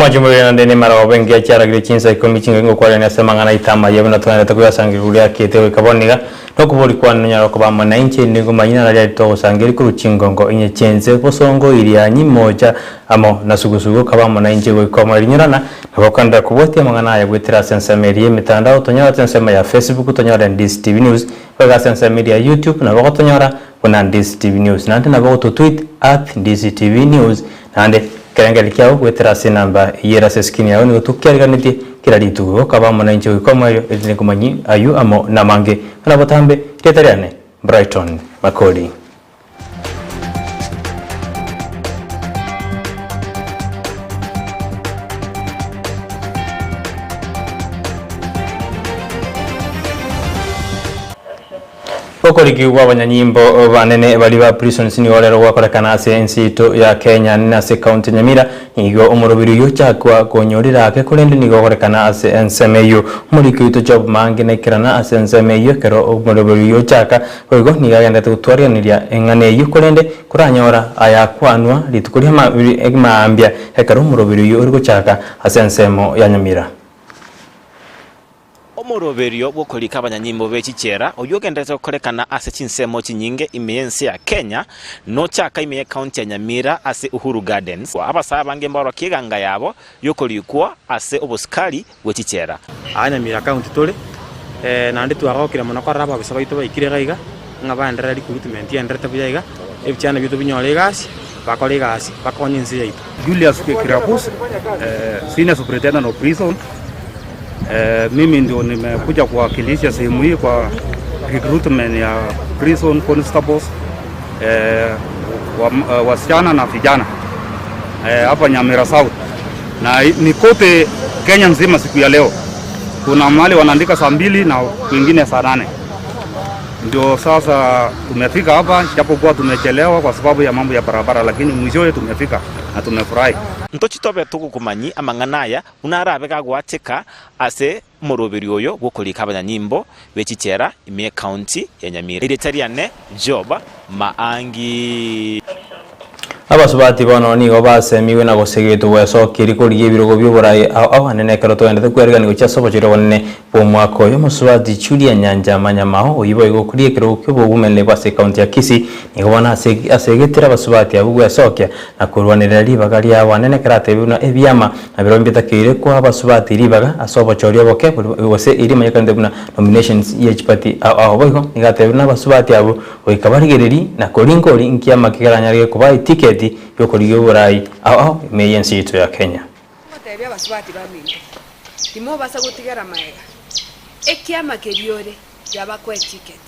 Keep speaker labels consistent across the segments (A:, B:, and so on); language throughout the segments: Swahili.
A: Kumajumuri ndene mara wengi achara gire Chinsa Ikomi chingengo kwa na semangana itama yabona twana takuya sangiruri akete kaboniga no kuburi kwa nyaro kuba mwana inche ningo manyina na to sangiri ku rukingongo inye chenze bosongo iri anyi moja amo nasugusugo kaba mwana inche go ikoma rinyurana nakokanda kubote mangana ya gwetera sensa media mitandao tonyora sensa ya Facebook tonyora Ndizi TV News kwa sensa media YouTube na bako tonyora kuna Ndizi TV News nande na bako tweet @Ndizi TV News nande Kerengeli kiao gwetera sinamba yera seskini yao ni gutukiariganiti kira ritugo kaba mwana inche gikomayo etine kumanyi ayu amo namange kana botambe tetariane Brighton Makodi Okoriki w'abanyanyimbo banene bali ba prisons ni olero gwakorekana ase ensito ya Kenya nase county Nyamira nigo umurubiri yo cyakwa konyorira ake kurende nigo gwakorekana ase ensemeyo muri kwito job mange nekirana ase ensemeyo kero umurubiri yo cyaka ogo nigagenda tutwarianiria engane yo kurende kuranyora ayakwanwa litukuria maambia ekero umurubiri yo uri gucyaka ase ensemo ya Nyamira
B: Omoroberio bokolika abanyanyimbo bechichera oyogendete korekana ase chinsemo chinyinge imiyensi ya Kenya no chaka imiye county ya Nyamira ase Uhuru Gardens abasaba bange mbaro kiganga yabo yokolikwa ase oboskali wechichera
C: Nyamira county tole nandi twagokira muno koraba bisaba ito bayikire gaiga ngabandera recruitment yendrete buyaiga ebichana bito binyore gasi bakore gasi bakonyinzi yaitu
D: Julius Kirapus senior superintendent of prison. Mimi ndio nimekuja kuwakilisha sehemu hii kwa recruitment ya prison constables wasichana na vijana hapa Nyamira South na ni kote Kenya nzima. Siku ya leo kuna mahali wanaandika saa 2 na wengine saa 8. Ndio sasa tumefika hapa, japokuwa tumechelewa kwa sababu ya mambo ya barabara, lakini mwishowe tumefika na tumefurahi.
B: Ntochitobe tukukumanyi amanganaya unarabe kagwateka ase moroberi oyo gokolika abanyanyimbo bechichera ime county ya Nyamira iretariane joba maangi
A: abasubati bono nigo basemiwe na gosegeto gwesokiri kuri ibirogo by'uburayi aho hanene kero twende kwerigani go cyasobokiro bonene bo mwako yo musubati Julia Nyanja Manyamaho oyibo igokuriye kero kyo bumene kwa county ya Kisii nigo bona asegetera abasubati abugwe sokya na kurwanira ribaga lya wanene karate buna ebyama na birombita kire kwa abasubati ribaga asobochorio boke gose iri manyakande buna nominations yechipati aho boigo nigatebuna abasubati abo oikabarigereri na koringori inkiama kigaranyarige kubai ticket yokoriyo burayi aho meyensi yitu ya Kenya
E: motebya basubati baminto timo basa gutigara maega ekiama keriore yabakwe ticket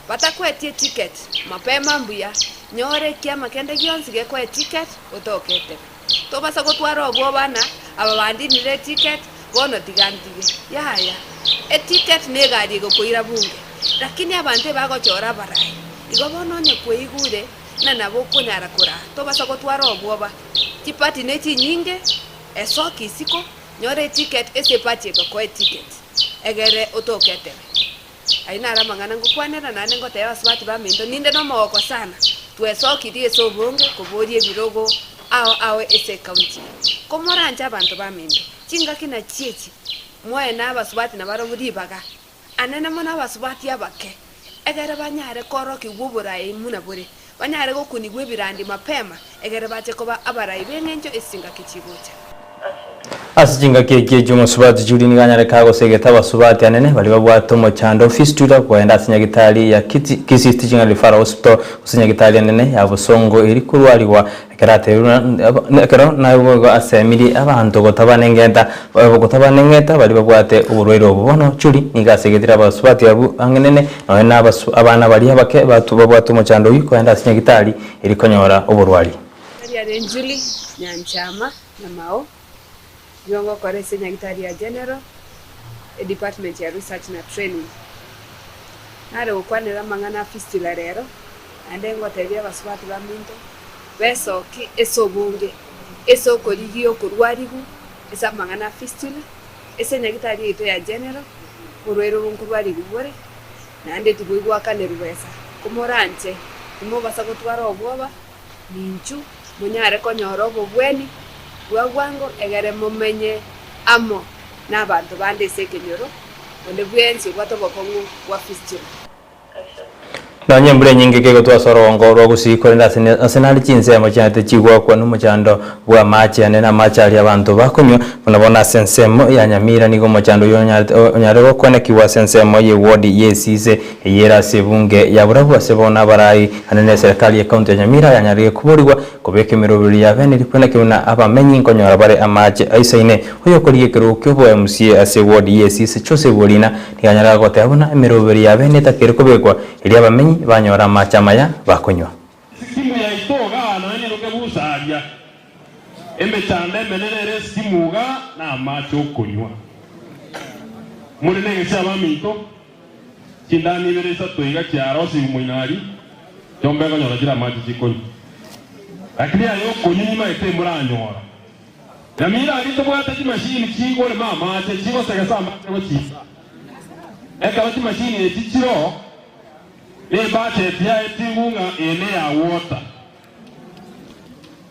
E: batakwetie ticket mapema mbuya nyore kiama kende gyonsi gekwe ticket utokete to basa gutwara obwo bana ababandi nire ticket bono tigandige yaya ticket negari gokuira bunge lakini abante bagochora barayi igo bono nye kweigure na nabo kunyara kura to basa gutwara obwoba tipati neti nyinge esoki isiko nyore ticket ese pati ko ticket egere utokete aina ara mangana ngukwanera nane ngote abasubati bamindo ninde no moko sana twesoki die so bonge kuborie birogo awe ese county komoranja abantu bamindo kinga kina chichi moye na abasubati na barobudi baga anene mona abasubati abake egere banyare koroki guburayi muna bure banyare gokunigwe birandi mapema egere bache koba abarayi bengenjo esinga kichibucha
A: asijinga keke jumusubati Julie niganyare kago segeta basubati anene bali babwato mo chando fistula kwenda asinya gitali ya Kisii Teaching and Referral Hospital usinya gitali anene ya Busongo iri kurwariwa karate kero nayo asemiri abantu gotabanengeta bali babwate uburwero bubono Julie nigasegetira basubati abu angenene na abana bali abake batu babwato mo chando yiko kwenda asinya gitali iri konyora uburwari
E: ya Julie Nyanchama na mao Yongo kore senyagitari ya general department ya research na training nare ukwanira mangana fistula rero andengo tebya basubati baminto besoki esobunge esokorigio kurwarigu esa mangana fistula esenyagitari ito ya general urwero runkurwarigu bore nande tibugwa kane rubesa kumoranje timo basa gutwara obwoba ninchu munyare konyoro bobweni bwagwango egere mumenye amo n'abantu bandese kenyoro onde bwensi gwatobokongu wa fistio
A: Nanye mbule nyingi kego twasorongo rwo gusikorera Arsenal Chinsemo cyate kigwa kwa n'umucando bwa match na match ali abantu bakunywa unabona Sensemo ya Nyamira nigo mucando yonyarero kone kiwa Sensemo ye ward yesize yera sebunge ya burabu sebona barayi anene serikali ya county ya Nyamira yanyariye kuburirwa kubeka imirobiri ya bene rikona kibuna abamenyi nkonyora bare amaje aisaine uyo koriye kirukyo bwa MCA ase ward yesize chose burina yanyaraga gotabona imirobiri ya bene takere kubekwa ili abamenyi banyora machamaya bakunywa
F: simu ya itoga nanye rukebusaria emechande menere simuga na macho kunywa muri nege cyaba minto kindani beresa toiga cyaro si muinari tombe nganyora gira macho chikoni lakini ayo kunywa maite muranyora Nyamira alito bwata kimashini kingole mama ate kigo sagasa macho chisa eka mashini ekichiro ne budget ya etingunga ene ya water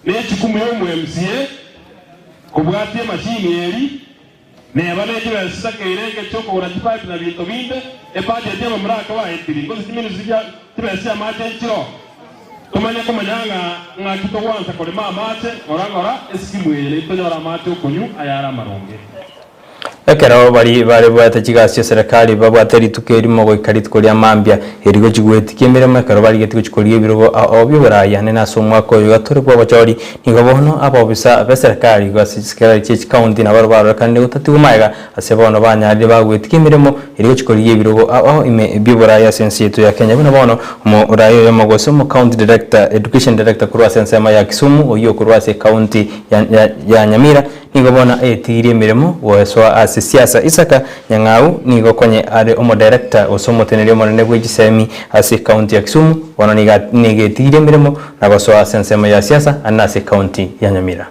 F: ne chikumu yo MCA kubwatie machine eri ne abaleje basaka irenge choko ura pipe na bintu binde budget ya mraka wa etiri ngo simini zijya tibese amate chiro tumanya ko manyanga ngakito wanza kole mate orangora eskimu ere itonyora mate ukunyu ayara maronge
A: Ekero bari bwata kigasyo serikali babwateri tukerimo goikarit kolia mambya erigo kigwetikie miremo ekero bari getiko chikolie birogo obyo baraya ne nasomwa ko yogatore bwa bachori nigobono abobisa be serikali gwasikara chichi county na baro kandi utatiumaga asebono banyari bagwetikie miremo erigo chikolie birogo ime biboraya sensitu ya Kenya bino bono mu rayo ya Mogoso mu county director education director kurwa sensema ya Kisumu oyo kurwa se county ya Nyamira nigobona etiri miremo weswa ase siasa Isaka Nyang'au nigo konye ari omo director osomotenere monene bw'Gisemi ase county ya Kisumu wana nigetiri miremo nagoswa sensema ya siasa anase county ya Nyamira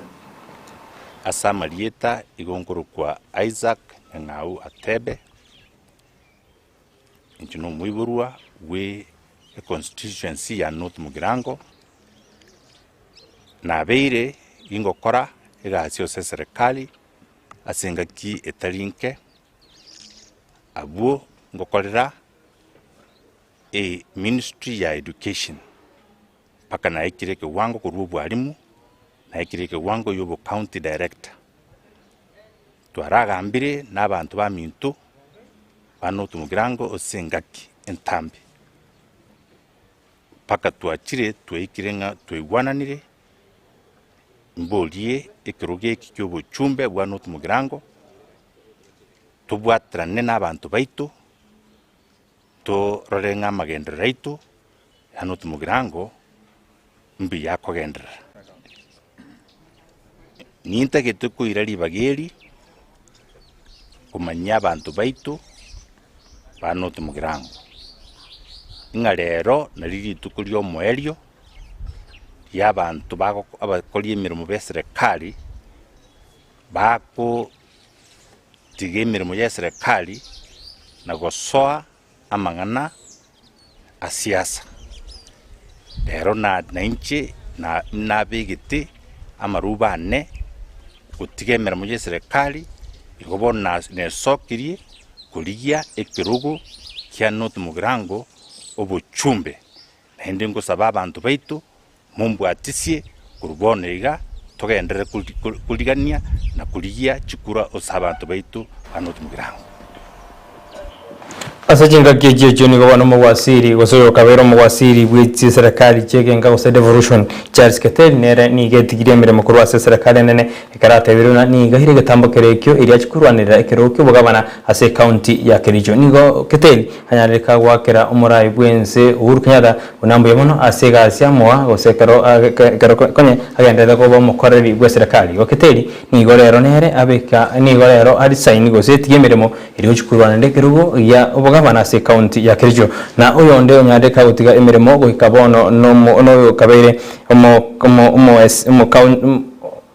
G: Asama lieta igongoro kwa Isaac Nyang'au Atebe inchino muiburua we constituency ya North Mugirango na beire ingokora egasio se serikali asengaki etalinke abuo ngokorera ministry ya education paka na ekireke wango kurubu alimu na ekireke wango yobo county director twaragambire n'abantu ba minto bano tumugirango osengaki entambi paka tuachire twekirenga twewananire mbolie ekiruge kyobo chumbe bwano tumugirango tubwatrane n'abantu baitu to rorenga magendera raitu hano tumugirango mbi yakogendera ninta getuko irali bageri kumanya abantu baitu bano tumugirango ingalero naliri tukulyo moelio y'abantu bako abakoliye imirimo be serikali bako tige imirimo ya serikali na gosoa amangana a siasa pero na inchi na bigiti amarubane kutige imirimo ya serikali igobona ne sokiri kuligia ekirugo kya North Mugirango obuchumbe na ndi ngosaba abantu baitu mumbwatisie kurubonega togendere kuligania na kuligia chikura osabantu baitu hano tumugirango
A: asajinga keje joni go wano mwasiri gosoyo kabero mwasiri bwitsi serikali chegenga go devolution Charles Ketel nere ni getigire mere mukuru wa serikali nene karate biruna ni gahire gatambo kerekyo iri achikurwanira ekerokyo bugabana ase county ya Kericho nigo Ketel hanyareka gwakera umurai bwense Uhuru Kenyatta unambo yamono ase gasya mwa gosekero konye agendera go bamukoreri bwa serikali go Ketel nigo rero nere abeka nigo rero ari sign go setige meremo iri achikurwanira ekerugo ya gavana se county ya Kericho na uyo nde onyandeka gutiga emiremo go ikabono no kabere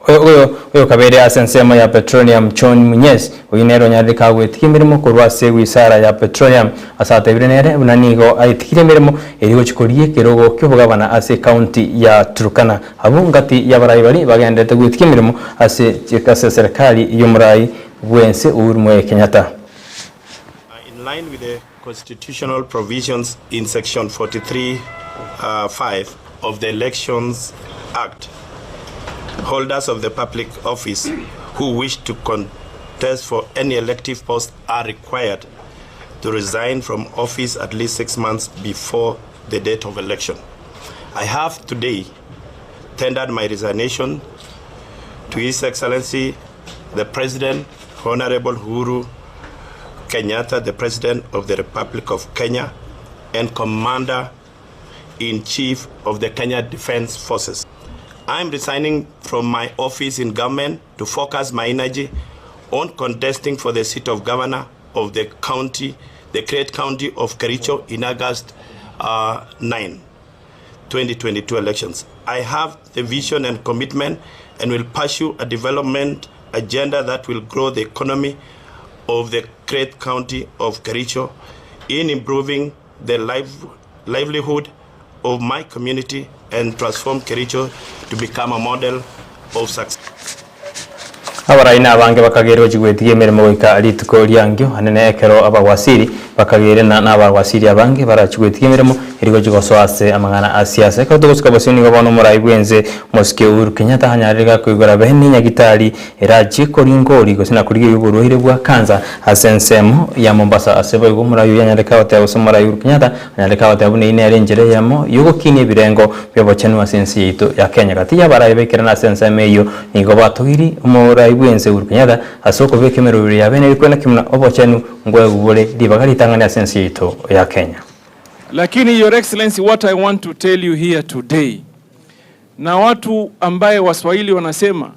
A: Oyo kabere asensema ya petroleum John Munyes oyinero nyandika gwetike mirimo kurwase wisara ya petroleum asate birenere unanigo aitikire mirimo erigo chikorie kerogo kyobugabana ase county ya Turkana abungati ya barayibari bagendete gwetike mirimo ase chikase serikali yomurai bwense urumwe Kenyatta.
H: In line with the constitutional provisions in section 43(5) of the Elections Act, holders of the public office who wish to contest for any elective post are required to resign from office at least 6 months before the date of election. I have today tendered my resignation to His Excellency the President, Honorable Uhuru Kenyatta, the President of the Republic of Kenya and Commander-in-Chief of the Kenya Defense Forces. I am resigning from my office in government to focus my energy on contesting for the seat of governor of the county, the great county of Kericho in August 9, 2022 elections. I have the vision and commitment and will pursue a development agenda that will grow the economy of the great county of Kericho in improving the livelihood of my community and transform Kericho to become a model of success.
A: Abaraina abange bakagero chigwetiye mirimo goika arituko lyangyo anene ekero abawasiri bakagere na abawasiri abange barachigwetiye mirimo erigo chigosoase amangana asiasa ko tugusika bosini gobono murai bwenze moske Uhuru Kenyatta hanyarega kwigora beheni nyagitari eraji koringori gosina kuriye yuburuhire bwa kanza asensemo ya Mombasa asebo go murai yanyareka wate murai Uhuru Kenyatta hanyareka wate abune ine arenjere yamo yugo kini birengo byobochenu asensi yito ya Kenya kati ya barai bekera na senseme yo nigo batugiri murai bwenze Uhuru Kenyatta asoko bekemero ya bene riko na kimna obochenu ngwe gubole libagari tangana asensi yito ya Kenya.
I: Lakini Your Excellency, what I want to tell you here today, na watu ambaye Waswahili wanasema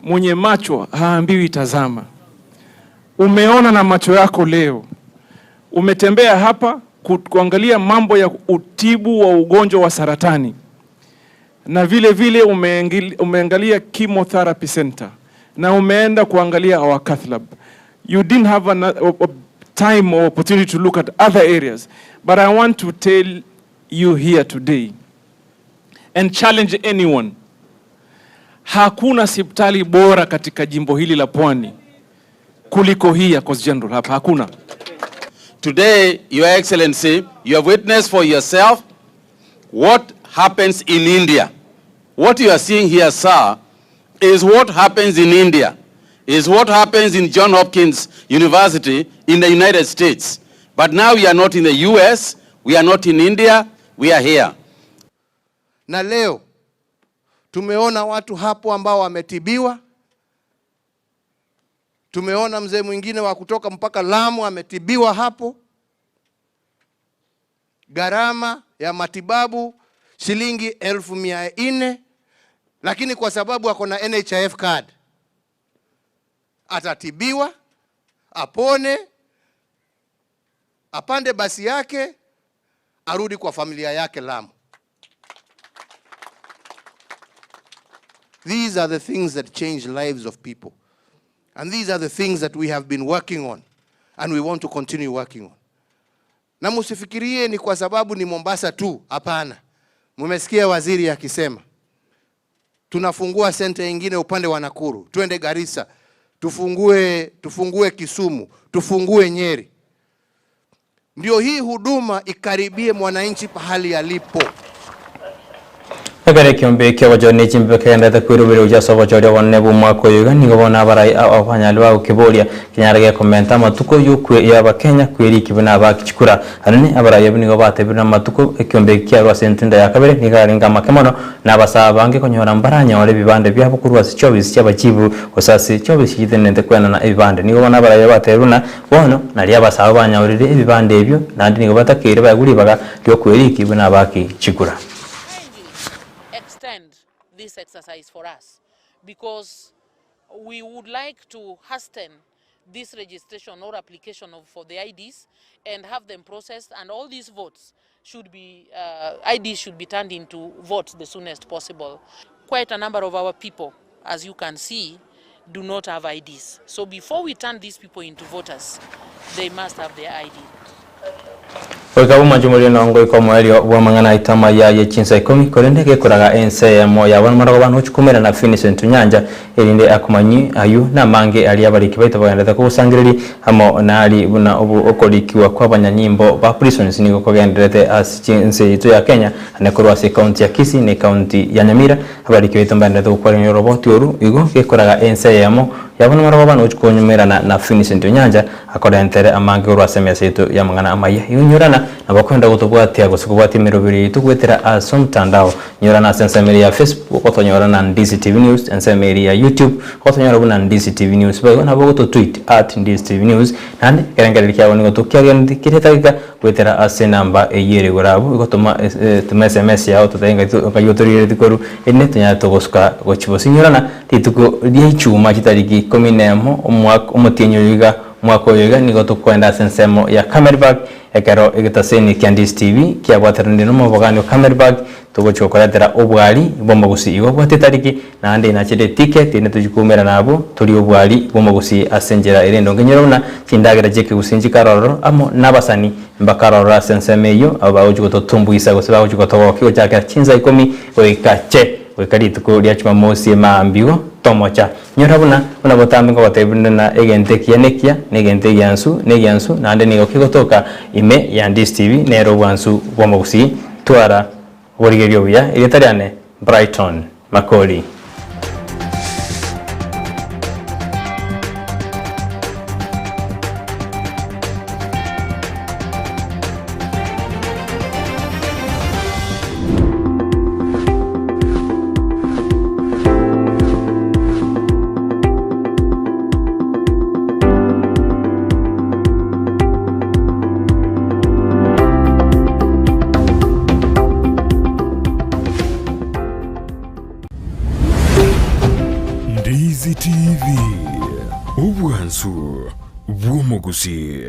I: mwenye macho haambiwi tazama. Umeona na macho yako leo. Umetembea hapa kuangalia mambo ya utibu wa ugonjwa wa saratani. Na vile vile umeangalia chemotherapy center. Na umeenda kuangalia our cath lab. You didn't have a time or opportunity to look at other areas. But I want to tell you here today and challenge anyone. Hakuna hospitali bora katika jimbo hili la Pwani kuliko hii ya Coast General hapa. Hakuna.
J: Today, Your Excellency, you have witnessed for yourself what happens in India. What you are seeing here, sir, is what happens in India. Is what happens in Johns Hopkins University in the United States. But now we are not in the US, we are not in India, we are here.
K: Na leo tumeona watu hapo ambao wametibiwa. Tumeona mzee mwingine wa kutoka mpaka Lamu ametibiwa hapo. Gharama ya matibabu shilingi 1,400, lakini kwa sababu ako na NHIF card atatibiwa, apone, apande basi yake, arudi kwa familia yake Lamu. These are the things that change lives of people. And these are the things that we have been working on and we want to continue working on. Na musifikirie ni kwa sababu ni Mombasa tu, hapana. Mumesikia waziri akisema tunafungua center nyingine upande wa Nakuru, twende Garissa, tufungue Kisumu, tufungue Nyeri. Ndio hii huduma ikaribie mwananchi pahali alipo.
A: Agare kiombe kya wajone chimbe kenda ta kwirubire ujaso wajore wonne bumwako yuga nigo bona barai abanyalwa ukibolia kinyarage komenta matuko yukwe yaba Kenya kwiri kibina bakikura anene abarai nigo batebira matuko kiombe kya rwa sentinda yakabere nigaringa makemono nabasabange konyora mbaranya ole bibande byabo kurwa sichobisi cyabakibu osasi chobisi kitenende kwena na ibibande nigo bona abarai bateruna bono nali abasaba banyawurire ibibande ebyo nandi nigo batakire baguri baga ryo kwiri kibina bakikura.
L: This exercise for us, because we would like to hasten this registration or application for the IDs and have them processed, and all these votes should be IDs should be turned into votes the soonest possible. Quite a number of our people as you can see, do not have IDs. So before we turn these people into voters, they must have their ID.
A: Wekabu majumuri na ongo ikomo elio wamangana Amayia Chinsa Ikomi kolendeke kuraga ense ya moya wana marago banu chukumera na Vincent Nyanja elinde akumanyi ayu na mange aliabariki baita bagenda kusangiriri hamo nali buna okolikiwa kwa banyanyimbo ba prisons niko kogenderete as Chinsa itu ya Kenya anekorwa se county ya Kisii ne county ya Nyamira abariki baita bagenda kukwara roboti oru igo ke kuraga ense ya mo yabona marago banu chukonyumera na Vincent Nyanja akorentere amange urwa semese itu ya mangana Amayia yunyurana nabakwenda gutubwatia gusukubwati mirobiri tugwetera asomtandao nyorana sensemeri ya Facebook otonyorana Ndizi TV News sensemeri ya YouTube otonyorana Ndizi TV News bago nabo to tweet @Ndizi TV News nande kerengere kyawo ngo tukiaga ndikiretaga gwetera ase namba eyere gorabo igotuma SMS yawo tutenga kayotorire dikoru ene tunya togoska gochibosi nyorana tituko ry'icyuma kitariki 10 umwaka umutinyo yiga mwako yiga nigo tukwenda sensemo ya Camelback ekero egitaseni kya Ndizi TV kya bwaterende no mubogano Camelback tugocho koratera obwali bomba gusi igo bwatetariki nande inachede ticket ine tujikumera nabo turi obwali bomba gusi asenjera irendo ngenyerona kindagera jeke gusinji karoro amo nabasani mbakaroro sensemeyo abaujiko totumbuisa gusaba ujiko togo cyaka Chinsa Ikomi oikache wekari tukuria chuma mosi maambigo tomocha nyorabuna una botambe ngo batebinde na egente kianekia negente gyansu nande nigo kigotoka ime ya Ndizi TV nero bwansu bomogusi twara worigerio bya igetariane Brighton Makoli.
M: Ndizi TV, ubwansu bw'omugusi.